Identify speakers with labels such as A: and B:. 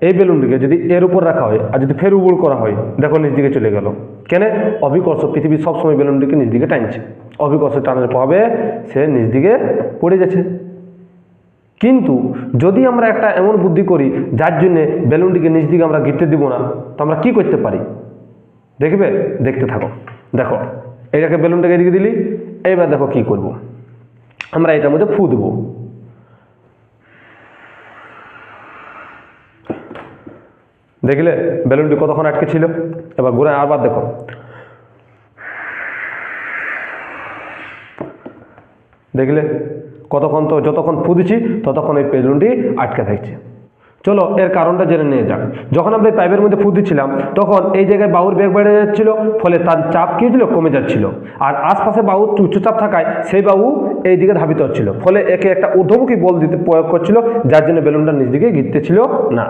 A: এই বেলুনটিকে যদি এর উপর রাখা হয় আর যদি ফের উবুড় করা হয়, দেখো নিচ দিকে চলে গেল। কেন? অভিকর্ষ, পৃথিবী সবসময় বেলুনটিকে নিচ দিকে টানছে, অভিকর্ষ টানের প্রভাবে সে নিচ দিকে পড়ে যাচ্ছে। কিন্তু যদি আমরা একটা এমন বুদ্ধি করি যার জন্য বেলুনটিকে নিচ দিকে আমরা গিরতে দিব না, তো আমরা কি করতে পারি দেখবে, দেখতে থাকো। দেখো এটাকে বেলুনটাকে এদিকে দিলি, এইবার দেখো কি করব, আমরা এটার মধ্যে ফু দেবো। দেখলে বেলুনটি কতক্ষণ আটকে ছিল, এবার ঘুরে আবার দেখো, দেখলে কতক্ষণ, তো যতক্ষণ ফু দিচ্ছি ততক্ষণ এই বেলুনটি আটকে থাকছে। চলো এর কারণটা জেনে নিয়ে যাক। যখন আমরা এই পাইপের মধ্যে ফু দিচ্ছিলাম তখন এই জায়গায় বাহুর বেগ বেড়ে যাচ্ছিল, ফলে তার চাপ কি হচ্ছিল, কমে যাচ্ছিল। আর আশপাশে বাহু উচ্চচাপ থাকায় সেই বাহু এই দিকে ধাবিত হচ্ছিল, ফলে একে একটা ঊর্ধ্বমুখী বল দিতে প্রয়োগ করছিল, যার জন্য বেলুনটা নিচ দিকে গিরতেছিল না।